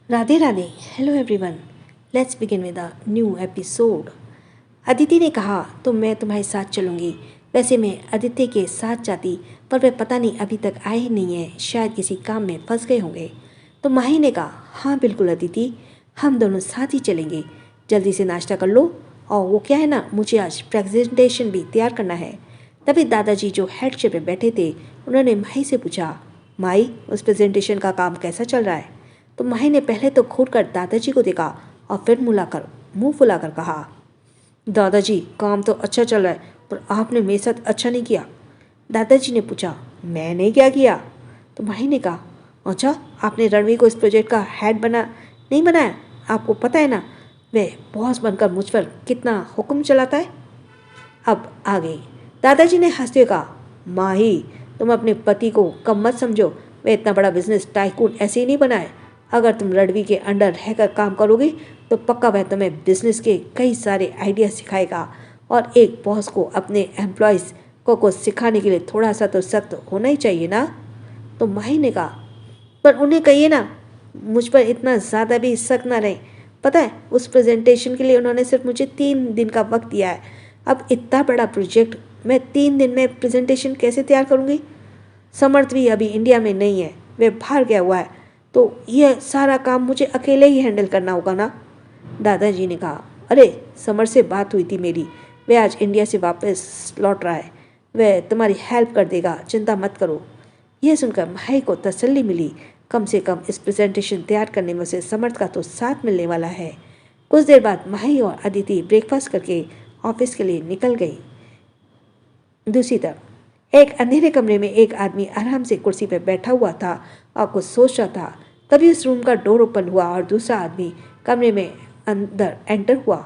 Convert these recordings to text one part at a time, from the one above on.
Radhe Radhe. Hello everyone, let's begin with a new episode. Aditi ने कहा तो मैं तुम्हारे साथ चलूँगी। वैसे मैं आदित्य के साथ जाती, पर वह पता नहीं अभी तक आए ही नहीं है, शायद किसी काम में फंस गए होंगे। तो माही ने कहा हाँ बिल्कुल अदिति, हम दोनों साथ ही चलेंगे। जल्दी से नाश्ता कर लो, और वो क्या है ना, मुझे आज प्रेजेंटेशन भी तैयार करना है। तभी दादाजी जो हेड चेयर पे बैठे थे, उन्होंने माही से पूछा, माही उस प्रेजेंटेशन का काम कैसा चल रहा है? तो माही ने पहले तो घूर कर दादाजी को देखा और फिर मुंह फुलाकर कहा, दादाजी काम तो अच्छा चल रहा है, पर आपने मेरे साथ अच्छा नहीं किया। दादाजी ने पूछा, मैंने क्या किया? तो माही ने कहा, अच्छा आपने रणवीर को इस प्रोजेक्ट का हेड नहीं बनाया? आपको पता है ना वह बॉस बनकर मुझ पर कितना हुक्म चलाता है। अब आ गई। दादाजी ने हंसते हुए कहा, माही तुम अपने पति को कम मत समझो, वह इतना बड़ा बिजनेस टाइकून ऐसे ही नहीं बना है। अगर तुम रणवीर के अंडर रहकर काम करोगी तो पक्का वह तुम्हें बिजनेस के कई सारे आइडिया सिखाएगा, और एक बॉस को अपने एम्प्लॉयज़ को सिखाने के लिए थोड़ा सा तो सख्त होना ही चाहिए ना। तो माही ने कहा, पर उन्हें कहिए ना मुझ पर इतना ज़्यादा भी सख्त ना रहे। पता है उस प्रेजेंटेशन के लिए उन्होंने सिर्फ मुझे 3 दिन का वक्त दिया है। अब इतना बड़ा प्रोजेक्ट मैं 3 दिन में प्रेजेंटेशन कैसे तैयार करूँगी? समर्थ भी अभी इंडिया में नहीं है, वह बाहर गया हुआ है, तो यह सारा काम मुझे अकेले ही हैंडल करना होगा ना। दादाजी ने कहा, अरे समर से बात हुई थी मेरी, वह आज इंडिया से वापस लौट रहा है, वह तुम्हारी हेल्प कर देगा, चिंता मत करो। यह सुनकर माही को तसल्ली मिली, कम से कम इस प्रेजेंटेशन तैयार करने में से समर्थ का तो साथ मिलने वाला है। कुछ देर बाद माही और अदिति ब्रेकफास्ट करके ऑफिस के लिए निकल गई। दूसरी तरफ एक अंधेरे कमरे में एक आदमी आराम से कुर्सी पर बैठा हुआ था और कुछ सोच रहा था। तभी उस रूम का डोर ओपन हुआ और दूसरा आदमी कमरे में अंदर एंटर हुआ।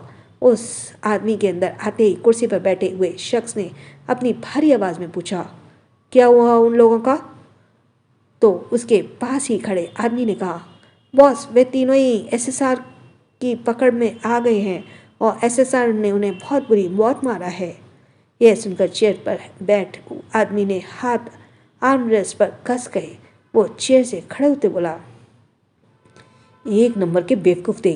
उस आदमी के अंदर आते ही कुर्सी पर बैठे हुए शख्स ने अपनी भारी आवाज़ में पूछा, क्या हुआ उन लोगों का? तो उसके पास ही खड़े आदमी ने कहा, बॉस वे तीनों ही एसएसआर की पकड़ में आ गए हैं और एसएसआर ने उन्हें बहुत बुरी मौत मारा है। यह सुनकर चेयर पर बैठ आदमी ने हाथ आर्मरेस्ट पर कस गए। वो चेयर से खड़े होते बोला, एक नंबर के बेवकूफ़ थे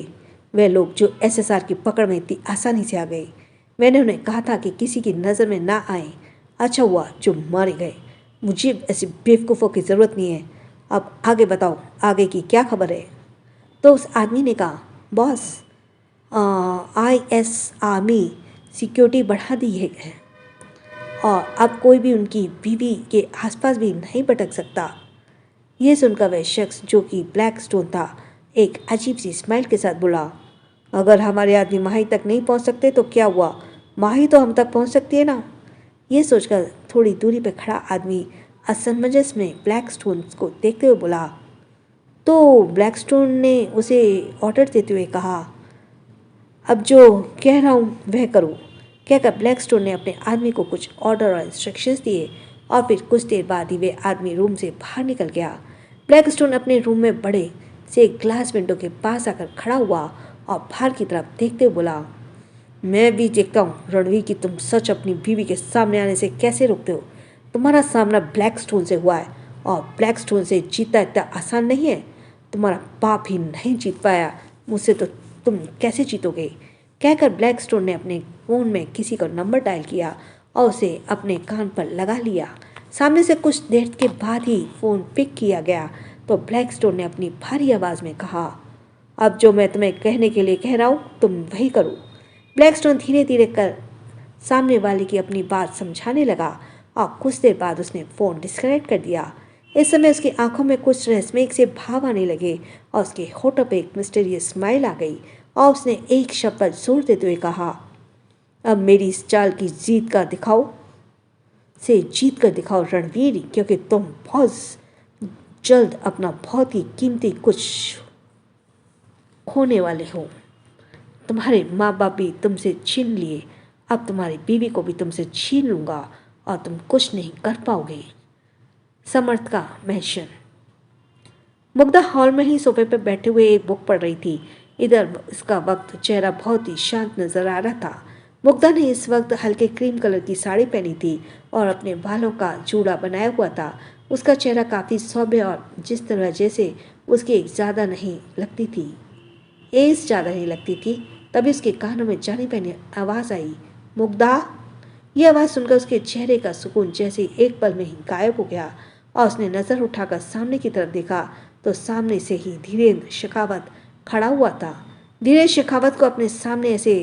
वे लोग जो एसएसआर की पकड़ में इतनी आसानी से आ गए। मैंने उन्हें कहा था कि किसी की नज़र में ना आए, अच्छा हुआ जो मारे गए। मुझे ऐसे बेवकूफ़ों की ज़रूरत नहीं है। अब आगे बताओ, आगे की क्या खबर है? तो उस आदमी ने कहा, बॉस IS आर्मी सिक्योरिटी बढ़ा दी है और अब कोई भी उनकी बीवी के आसपास भी नहीं भटक सकता। यह सुनकर वह शख्स जो कि ब्लैक स्टोन था एक अजीब सी स्माइल के साथ बोला, अगर हमारे आदमी माही तक नहीं पहुंच सकते तो क्या हुआ, माही तो हम तक पहुंच सकती है ना। यह सोचकर थोड़ी दूरी पर खड़ा आदमी असमंजस में ब्लैक स्टोन को देखते हुए बोला। तो ब्लैक स्टोन ने उसे ऑर्डर देते हुए कहा, अब जो कह रहा हूँ वह करो। कहकर ब्लैक स्टोन ने अपने आदमी को कुछ ऑर्डर और इंस्ट्रक्शंस दिए और फिर कुछ देर बाद ही वे आदमी रूम से बाहर निकल गया। ब्लैक स्टोन अपने रूम में बड़े से ग्लास विंडो के पास आकर खड़ा हुआ और बाहर की तरफ देखते हुए बोला, मैं भी देखता हूँ रणवीर की तुम सच अपनी बीवी के सामने आने से कैसे रोकते हो। तुम्हारा सामना ब्लैक स्टोन से हुआ है और ब्लैक स्टोन से जीतना इतना आसान नहीं है। तुम्हारा बाप ही नहीं जीत पाया, मुझसे तो तुम कैसे जीतोगे? कहकर ब्लैक स्टोन ने अपने फ़ोन में किसी का नंबर डायल किया और उसे अपने कान पर लगा लिया। सामने से कुछ देर के बाद ही फ़ोन पिक किया गया तो ब्लैक स्टोन ने अपनी भारी आवाज़ में कहा, अब जो मैं तुम्हें कहने के लिए कह रहा हूँ तुम वही करो। ब्लैक स्टोन धीरे धीरे कर सामने वाले की अपनी बात समझाने लगा और कुछ देर बाद उसने फ़ोन डिस्कनेक्ट कर दिया। इस समय उसकी आंखों में कुछ रहस्यमय से भाव आने लगे और उसके होठों पर एक मिस्टीरियस स्माइल आ गई और उसने एक शब्द पर जोर देते हुए कहा, अब मेरी इस चाल की जीत कर दिखाओ रणवीर, क्योंकि तुम बहुत जल्द अपना बहुत ही कीमती कुछ खोने वाले हो। तुम्हारे माँ बाप भी तुमसे छीन लिए, अब तुम्हारी बीवी को भी तुमसे छीन लूँगा और तुम कुछ नहीं कर पाओगे। समर्थ का मेंशन। मुग्धा हॉल में ही सोफे पर बैठे हुए एक बुक पढ़ रही थी। इधर इसका वक्त चेहरा बहुत ही शांत नजर आ रहा था। मुग्धा ने इस वक्त हल्के क्रीम कलर की साड़ी पहनी थी और अपने बालों का जूड़ा बनाया हुआ था। उसका चेहरा काफ़ी सौम्य और जिस तरह जैसे उसकी ज़्यादा नहीं लगती थी, एज ज़्यादा नहीं लगती थी। तभी उसके कानों में जानी पहनी आवाज़ आई, मुग्धा। यह आवाज़ सुनकर उसके चेहरे का सुकून जैसे एक पल में ही गायब हो गया और उसने नज़र उठाकर सामने की तरफ देखा तो सामने से ही धीरेन्द्र शेखावत खड़ा हुआ था। धीरेन्द्र शेखावत को अपने सामने ऐसे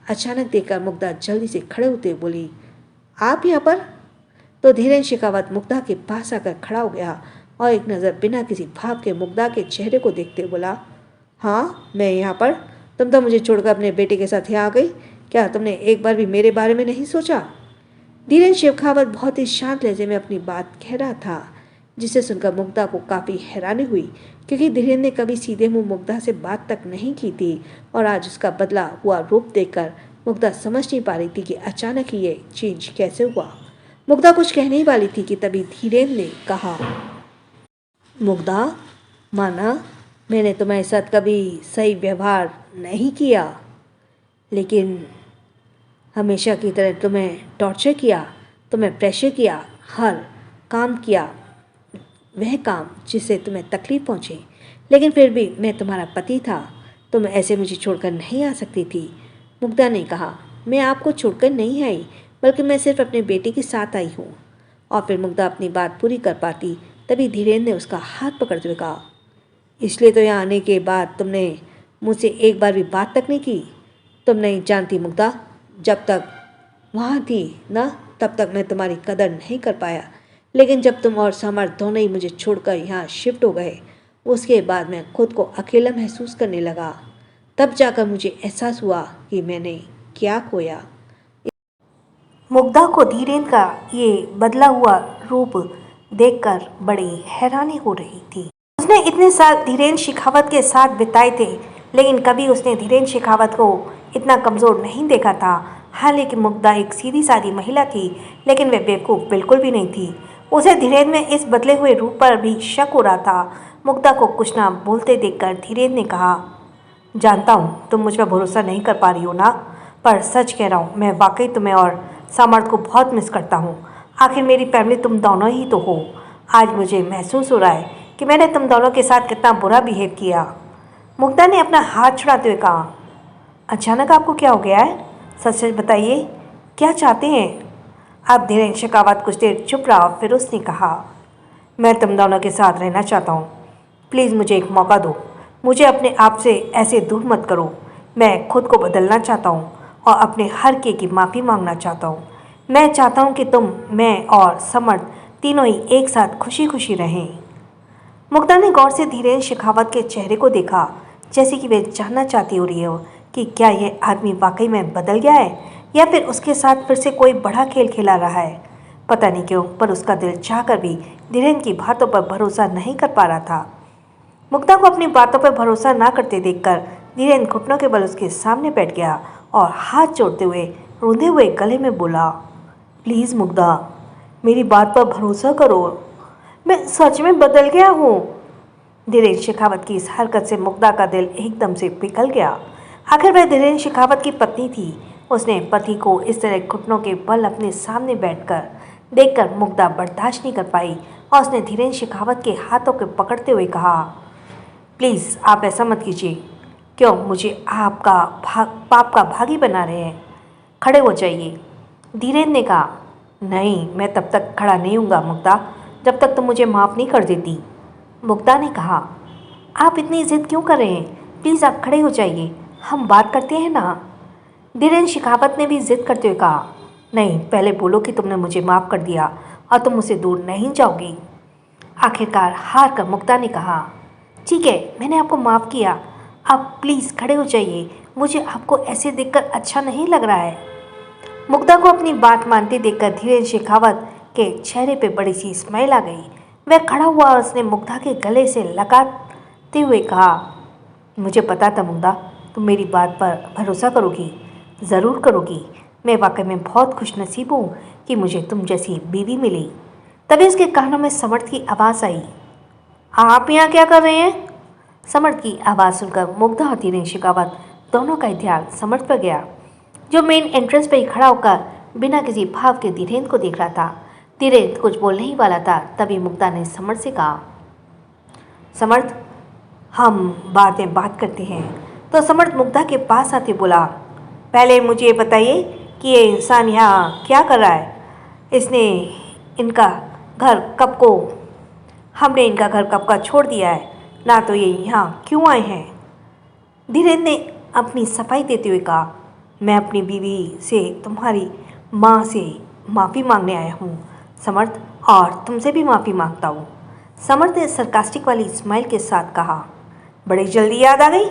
अचानक देखकर मुग्धा जल्दी से खड़े होते बोली, आप यहाँ पर? तो धीरेन्द्र शेखावत मुग्धा के पास आकर खड़ा हो गया और एक नज़र बिना किसी भाव के मुग्धा के चेहरे को देखते बोला, हाँ मैं यहाँ पर। तुम तो मुझे छोड़कर अपने बेटे के साथ यहाँ आ गई। क्या तुमने एक बार भी मेरे बारे में नहीं सोचा? धीरेन्द्र शेखावत बहुत ही शांत लहजे में अपनी बात कह रहा था, जिसे सुनकर मुग्धा को काफ़ी हैरानी हुई, क्योंकि धीरेन्द्र ने कभी सीधे मुंह मुग्धा से बात तक नहीं की थी और आज उसका बदला हुआ रूप देखकर मुग्धा समझ नहीं पा रही थी कि अचानक ही ये चेंज कैसे हुआ। मुग्धा कुछ कहने ही वाली थी कि तभी धीरेन्द्र ने कहा, मुग्धा, माना मैंने तुम्हारे साथ कभी सही व्यवहार नहीं किया, लेकिन हमेशा की तरह तुम्हें टॉर्चर किया, तुम्हें प्रेशर किया, हर काम किया, वह काम जिससे तुम्हें तकलीफ पहुँचे, लेकिन फिर भी मैं तुम्हारा पति था, तुम ऐसे मुझे छोड़कर नहीं आ सकती थी। मुग्धा ने कहा, मैं आपको छोड़कर नहीं आई, बल्कि मैं सिर्फ अपने बेटे के साथ आई हूँ। और फिर मुग्धा अपनी बात पूरी कर पाती तभी धीरेन्द्र ने उसका हाथ पकड़ते हुए कहा, इसलिए तो यहाँ आने के बाद तुमने मुझसे एक बार भी बात तक नहीं की। तुम नहीं जानती मुग्धा, जब तक वहाँ थी ना तब तक मैं तुम्हारी कदर नहीं कर पाया, लेकिन जब तुम और समर दोनों ही मुझे छोड़कर यहाँ शिफ्ट हो गए, उसके बाद मैं खुद को अकेला महसूस करने लगा। तब जाकर मुझे एहसास हुआ कि मैंने क्या खोया। मुग्धा को धीरेन्द्र का ये बदला हुआ रूप देखकर बड़ी हैरानी हो रही थी। उसने इतने साल धीरेन्द्र शेखावत के साथ बिताए थे, लेकिन कभी उसने धीरेन्द्र शेखावत को इतना कमज़ोर नहीं देखा था। हालांकि मुग्धा एक सीधी सादी महिला थी, लेकिन वह बेवकूफ़ बिल्कुल भी नहीं थी। उसे धीरेन्द्र में इस बदले हुए रूप पर भी शक हो रहा था। मुग्धा को कुछ ना बोलते देखकर धीरेन्द्र ने कहा, जानता हूँ तुम मुझ पर भरोसा नहीं कर पा रही हो ना, पर सच कह रहा हूँ, मैं वाकई तुम्हें और सामर्थ को बहुत मिस करता हूँ। आखिर मेरी फैमिली तुम दोनों ही तो हो। आज मुझे महसूस हो रहा है कि मैंने तुम दोनों के साथ कितना बुरा बिहेव किया। मुग्धा ने अपना हाथ छुड़ाते हुए कहा, अचानक आपको क्या हो गया है? सच सच बताइए, क्या चाहते हैं? अब धीरेन्द्र शेखावत कुछ देर चुप रहा, फिर उसने कहा, मैं तुम दोनों के साथ रहना चाहता हूँ। प्लीज़ मुझे एक मौका दो। मुझे अपने आप से ऐसे दूर मत करो। मैं खुद को बदलना चाहता हूँ और अपने हर के की माफ़ी मांगना चाहता हूँ। मैं चाहता हूँ कि तुम, मैं और समर्थ तीनों ही एक साथ खुशी खुशी रहें। मुग्धा ने गौर से धीरेन्द्र शेखावत के चेहरे को देखा, जैसे कि वह जानना चाहती हो रही हो कि क्या यह आदमी वाकई में बदल गया है या फिर उसके साथ फिर से कोई बड़ा खेल खेला रहा है। पता नहीं क्यों, पर उसका दिल चाहकर भी धीरेन्द्र की बातों पर भरोसा नहीं कर पा रहा था। मुग्धा को अपनी बातों पर भरोसा ना करते देखकर धीरेन्द्र घुटनों के बल उसके सामने बैठ गया और हाथ जोड़ते हुए रोंदे हुए गले में बोला, प्लीज़ मुग्धा, मेरी बात पर भरोसा करो, मैं सच में बदल गया हूँ। धीरेन्द्र शेखावत की इस हरकत से मुग्धा का दिल एकदम से पिघल गया। आखिर वह धीरेन्द्र शेखावत की पत्नी थी। उसने पति को इस तरह घुटनों के बल अपने सामने बैठकर देखकर मुग्धा बर्दाश्त नहीं कर पाई और उसने धीरेन्द्र शेखावत के हाथों को पकड़ते हुए कहा, प्लीज़ आप ऐसा मत कीजिए। क्यों मुझे आपका पाप का भागी बना रहे हैं? खड़े हो जाइए। धीरेन्द्र ने कहा, नहीं, मैं तब तक खड़ा नहीं हूँगा मुग्धा, जब तक तुम मुझे माफ़ नहीं कर देती। मुग्धा ने कहा, आप इतनी ज़िद क्यों कर रहे हैं? प्लीज़ आप खड़े हो जाइए, हम बात करते हैं ना। धीरेन्द्र शेखावत ने भी ज़िद करते हुए कहा, नहीं, पहले बोलो कि तुमने मुझे माफ़ कर दिया और तुम मुझसे दूर नहीं जाओगी। आखिरकार हार कर मुग्धा ने कहा, ठीक है, मैंने आपको माफ़ किया, आप प्लीज़ खड़े हो जाइए, मुझे आपको ऐसे देखकर अच्छा नहीं लग रहा है। मुग्धा को अपनी बात मानते देखकर धीरेन्द्र शेखावत के चेहरे पे बड़ी सी स्माइल आ गई। वह खड़ा हुआ और उसने मुग्धा के गले से लगाते हुए कहा, मुझे पता था मुग्धा, तुम मेरी बात पर भरोसा करोगी, ज़रूर करोगी। मैं वाकई में बहुत खुशनसीब हूँ कि मुझे तुम जैसी बीवी मिली। तभी उसके कानों में समर्थ की आवाज़ आई, आप यहाँ क्या कर रहे हैं? समर्थ की आवाज़ सुनकर मुग्धा और धीरेन्द्र शेखावत दोनों का ध्यान समर्थ पर गया, जो मेन एंट्रेंस पर ही खड़ा होकर बिना किसी भाव के धीरेन्द्र को देख रहा था। धीरेन्द्र कुछ बोलने ही वाला था, तभी मुग्धा ने समर्थ से कहा, समर्थ, हम बाद में बात करते हैं। तो समर्थ मुग्धा के पास आते बोला, पहले मुझे ये बताइए कि ये इंसान यहाँ क्या कर रहा है? इसने इनका घर कब को हमने इनका घर कब का छोड़ दिया है, ना तो ये यहाँ क्यों आए हैं? धीरेन्द्र ने अपनी सफाई देते हुए कहा, मैं अपनी बीवी से, तुम्हारी माँ से माफ़ी मांगने आया हूँ समर्थ, और तुमसे भी माफ़ी मांगता हूँ। समर्थ ने सरकास्टिक वाली स्माइल के साथ कहा, बड़ी जल्दी याद आ गई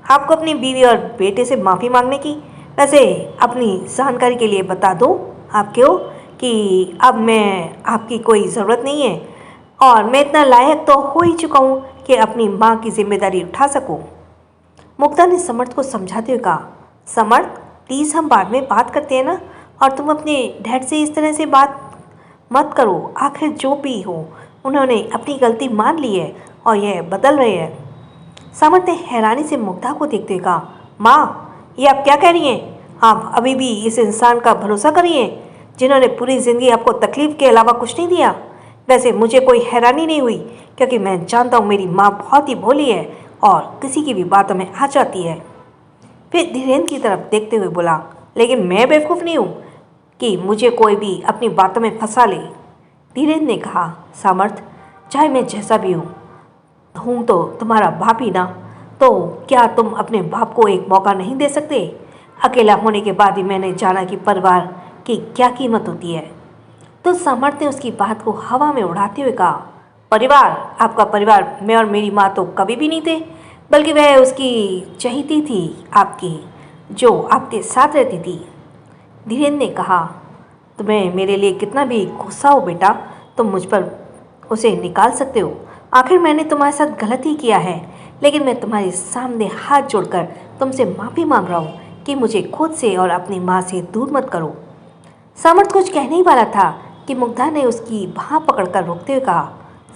आपको अपनी बीवी और बेटे से माफ़ी मांगने की। वैसे अपनी जानकारी के लिए बता दो आपको कि अब मैं आपकी कोई ज़रूरत नहीं है और मैं इतना लायक तो हो ही चुका हूँ कि अपनी माँ की जिम्मेदारी उठा सकूँ। मुग्धा ने समर्थ को समझाते हुए कहा, समर्थ प्लीज़ हम बाद में बात करते हैं ना, और तुम अपने डैड से इस तरह से बात मत करो। आखिर जो भी हो उन्होंने अपनी गलती मान ली है और यह बदल रहे हैं। समर्थ ने हैरानी से मुग्धा को देखते हुए कहा, माँ ये आप क्या कह रही हैं? आप अभी भी इस इंसान का भरोसा करिए जिन्होंने पूरी ज़िंदगी आपको तकलीफ़ के अलावा कुछ नहीं दिया। वैसे मुझे कोई हैरानी नहीं हुई क्योंकि मैं जानता हूँ मेरी माँ बहुत ही भोली है और किसी की भी बातों में आ जाती है। फिर धीरेन्द्र की तरफ देखते हुए बोला, लेकिन मैं बेवकूफ़ नहीं हूँ कि मुझे कोई भी अपनी बातों में फंसा ले। धीरेन्द्र ने कहा, समर्थ चाहे मैं जैसा भी हूँ तो तुम्हारा बाप ही ना, तो क्या तुम अपने बाप को एक मौका नहीं दे सकते? अकेला होने के बाद ही मैंने जाना कि परिवार की क्या कीमत होती है। तो समर्थ ने उसकी बात को हवा में उड़ाते हुए कहा, परिवार, आपका परिवार मैं और मेरी माँ तो कभी भी नहीं थे, बल्कि वह उसकी चहेती थी आपकी, जो आपके साथ रहती थी। धीरेन्द्र ने कहा, तुम्हें मेरे लिए कितना भी गुस्सा हो बेटा, तुम मुझ पर उसे निकाल सकते हो। आखिर मैंने तुम्हारे साथ गलत ही किया है, लेकिन मैं तुम्हारे सामने हाथ जोड़कर तुमसे माफ़ी मांग रहा हूँ कि मुझे खुद से और अपनी माँ से दूर मत करो। समर्थ कुछ कहने ही वाला था कि मुग्धा ने उसकी बाँह पकड़कर रोकते हुए कहा,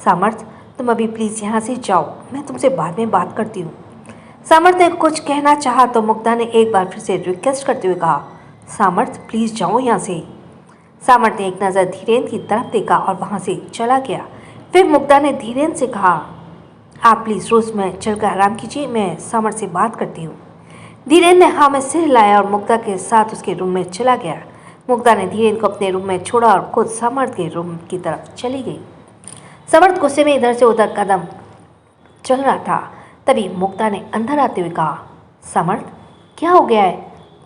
समर्थ तुम अभी प्लीज़ यहाँ से जाओ, मैं तुमसे बाद में बात करती हूँ। समर्थ ने कुछ कहना चाहा तो मुग्धा ने एक बार फिर से रिक्वेस्ट करते हुए कहा, समर्थ प्लीज़ जाओ यहाँ से। समर्थ ने एक नज़र धीरेन्द्र की तरफ देखा और वहाँ से चला गया। फिर मुग्धा ने धीरेन्द्र से कहा, आप प्लीज़ रोज़ में चलकर आराम कीजिए, मैं समर्थ से बात करती हूँ। धीरेन्द्र ने हाँ में सिर हिलाया और मुग्धा के साथ उसके रूम में चला गया। मुग्धा ने धीरेन्द्र को अपने रूम में छोड़ा और खुद समर्थ के रूम की तरफ चली गई। समर्थ गुस्से में इधर से उधर कदम चल रहा था। तभी मुग्धा ने अंदर आते हुए कहा, समर्थ क्या हो गया है?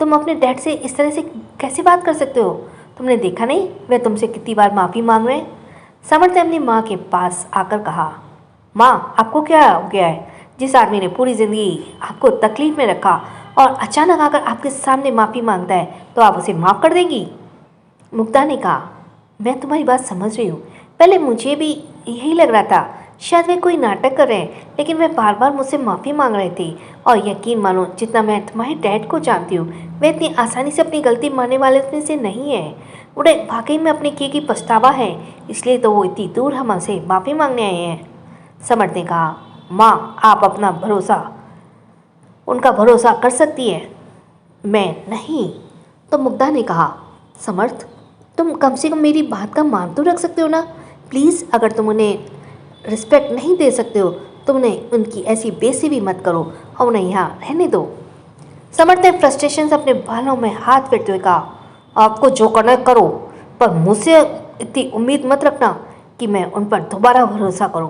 तुम अपने डैड से इस तरह से कैसे बात कर सकते हो? तुमने देखा नहीं वह तुमसे कितनी बार माफ़ी मांग रहे हैं? समर्थ ने अपनी माँ के पास आकर कहा, माँ आपको क्या हो गया है? जिस आदमी ने पूरी ज़िंदगी आपको तकलीफ़ में रखा और अचानक आकर आपके सामने माफ़ी मांगता है तो आप उसे माफ़ कर देंगी? मुग्धा ने कहा, मैं तुम्हारी बात समझ रही हूँ। पहले मुझे भी यही लग रहा था शायद वे कोई नाटक कर रहे हैं, लेकिन वे बार बार मुझसे माफ़ी मांग रहे थे। और यकीन मानो जितना मैं तुम्हारे डैड को जानती हूँ वे इतनी आसानी से अपनी गलती मानने वाले में से नहीं है। उन्हें वाकई में अपने किए की पछतावा है, इसलिए तो वो इतनी दूर हमसे माफ़ी मांगने आए हैं। समर्थ ने कहा, माँ आप अपना उनका भरोसा कर सकती है, मैं नहीं। तो मुग्धा ने कहा, समर्थ तुम कम से कम मेरी बात का मान तो रख सकते हो ना प्लीज़। अगर तुम उन्हें रिस्पेक्ट नहीं दे सकते हो तो उन्हें उनकी ऐसी बेइज्जती भी मत करो और उन्हें यहाँ रहने दो। समर्थ ने फ्रस्ट्रेशन से अपने बालों में हाथ फेरते हुए कहा, आपको जो करना है करो, पर मुझसे इतनी उम्मीद मत रखना कि मैं उन पर दोबारा भरोसा करूं।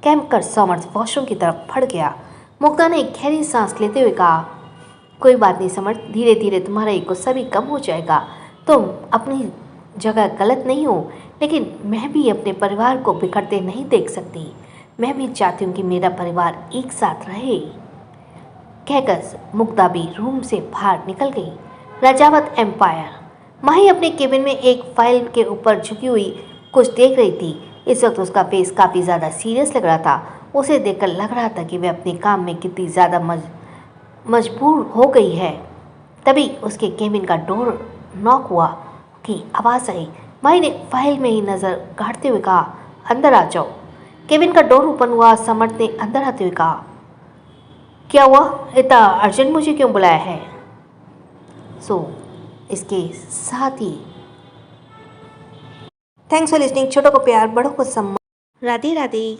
कहकर समर्थ वॉशरूम की तरफ फट गया। मुग्धा ने एक गहरी सांस लेते हुए कहा, कोई बात नहीं समर्थ, धीरे धीरे तुम्हारा ये गुस्सा भी कम हो जाएगा। तुम अपनी जगह गलत नहीं हो, लेकिन मैं भी अपने परिवार को बिखरते नहीं देख सकती। मैं भी चाहती हूँ कि मेरा परिवार एक साथ रहे। कहकर मुग्धा भी रूम से बाहर निकल गई। राजावत एम्पायर। माही अपने केबिन में एक फाइल के ऊपर झुकी हुई कुछ देख रही थी। इस वक्त उसका फेस काफ़ी ज़्यादा सीरियस लग रहा था। उसे देखकर लग रहा था कि वह अपने काम में कितनी ज़्यादा मजबूर हो गई है। तभी उसके केबिन का डोर नॉक हुआ की आवाज़ आई। माही ने फाइल में ही नज़र गाड़ते हुए कहा, अंदर आ जाओ। केबिन का डोर ओपन हुआ। समर्थ ने अंदर आते हुए कहा, क्या हुआ, इतना अर्जेंट मुझे क्यों बुलाया है? इसके साथ ही थैंक्स फॉर लिसनिंग। छोटों को प्यार, बड़ों को सम्मान। राधे राधे।